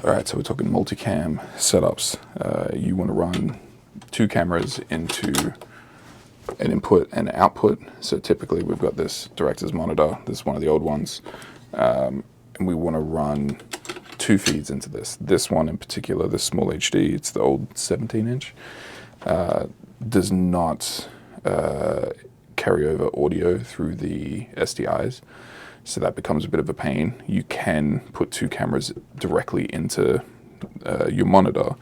All right, so we're talking multicam setups. You want to run two cameras into an input and output. So typically we've got this director's monitor, this is one of the old ones, and we want to run two feeds into this. This one in particular, this small HD, it's the old 17-inch, does not carry over audio through the SDIs. So that becomes a bit of a pain. You can put two cameras directly into your monitor,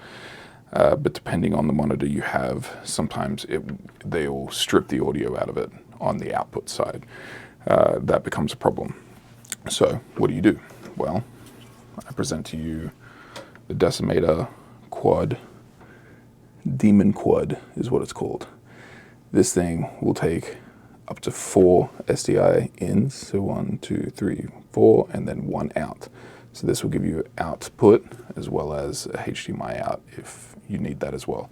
but depending on the monitor you have, sometimes they'll strip the audio out of it on the output side. That becomes a problem. So what do? Well, I present to you the Decimator Quad. Demon Quad is what it's called. This thing will take up to 4 SDI ins, so 1, 2, 3, 4, and then 1 out. So this will give you output as well as a HDMI out if you need that as well.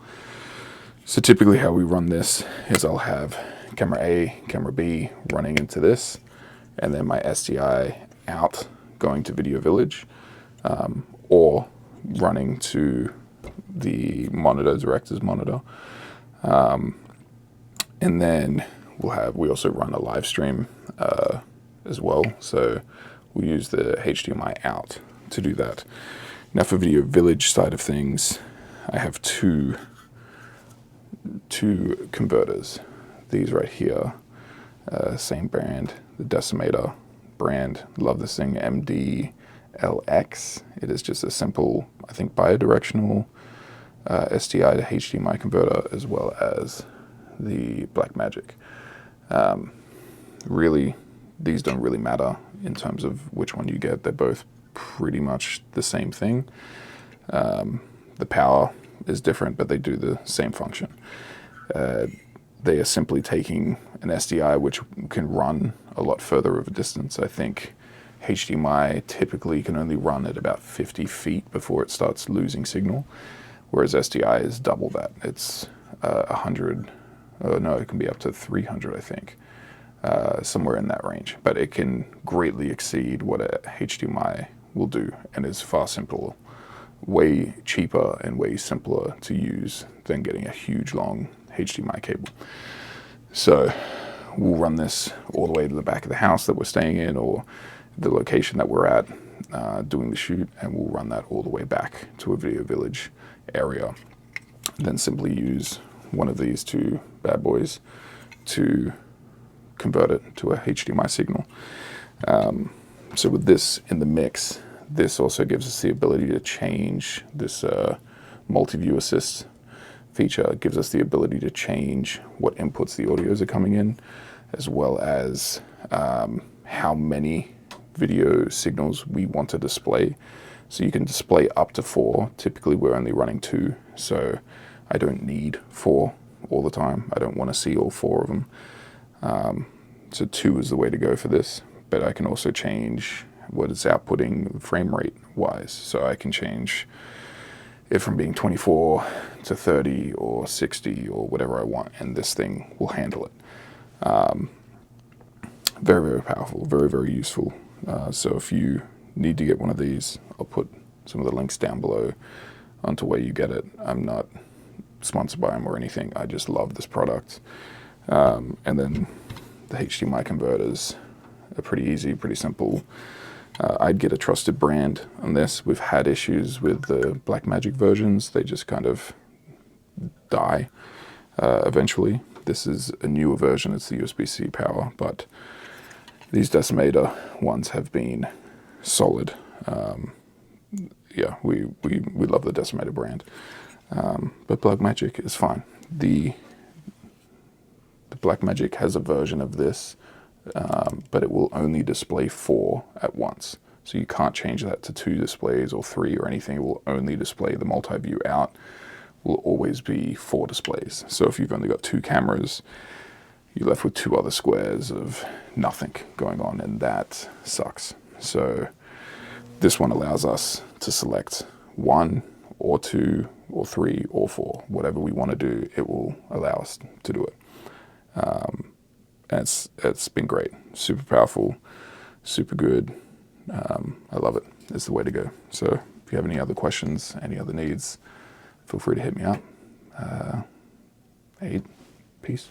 So typically how we run this is I'll have camera A, camera B running into this, and then my SDI out going to Video Village, or running to the monitor, director's monitor. And then we also run a live stream as well. So we'll use the HDMI out to do that. Now for Video Village side of things, I have two converters. These right here, same brand, the Decimator brand. Love this thing, MDLX. It is just a simple, I think, bidirectional SDI to HDMI converter, as well as the Blackmagic. Really, these don't really matter in terms of which one you get. They're both pretty much the same thing. The power is different, but they do the same function. They are simply taking an SDI which can run a lot further of a distance. I think HDMI typically can only run at about 50 feet before it starts losing signal, whereas SDI is double that. It's 100. No, it can be up to 300, I think, somewhere in that range. But it can greatly exceed what a HDMI will do, and is far simpler, way cheaper and way simpler to use than getting a huge long HDMI cable. So we'll run this all the way to the back of the house that we're staying in, or the location that we're at doing the shoot, and we'll run that all the way back to a Video Village area. Then simply use one of these two bad boys to convert it to a HDMI signal. So with this in the mix, this also gives us the ability to change this multi-view assist feature. It gives us the ability to change what inputs the audios are coming in, as well as how many video signals we want to display. So you can display up to 4. Typically we're only running 2, so I don't need 4 all the time. I don't want to see all 4 of them. So 2 is the way to go for this, but I can also change what it's outputting frame rate wise. So I can change it from being 24 to 30 or 60 or whatever I want, and this thing will handle it. Very, very powerful, very, very useful. So if you need to get one of these, I'll put some of the links down below onto where you get it. I'm not sponsored by them or anything. I just love this product. And then the HDMI converters are pretty easy, pretty simple. I'd get a trusted brand on this. We've had issues with the Blackmagic versions. They just kind of die eventually. This is a newer version. It's the USB-C power, but these Decimator ones have been solid. Yeah, we love the Decimator brand. But Blackmagic is fine. The Blackmagic has a version of this, but it will only display 4 at once. So you can't change that to 2 displays or 3 or anything. It will only display the multi-view out. Will always be 4 displays. So if you've only got 2 cameras, you're left with 2 other squares of nothing going on, and that sucks. So this one allows us to select 1 or 2 or 3 or 4, whatever we want to do, it will allow us to do it. And it's been great, super powerful, super good. I love it. It's the way to go. So if If you have any other questions, any other needs, feel free to hit me up. 8. Peace.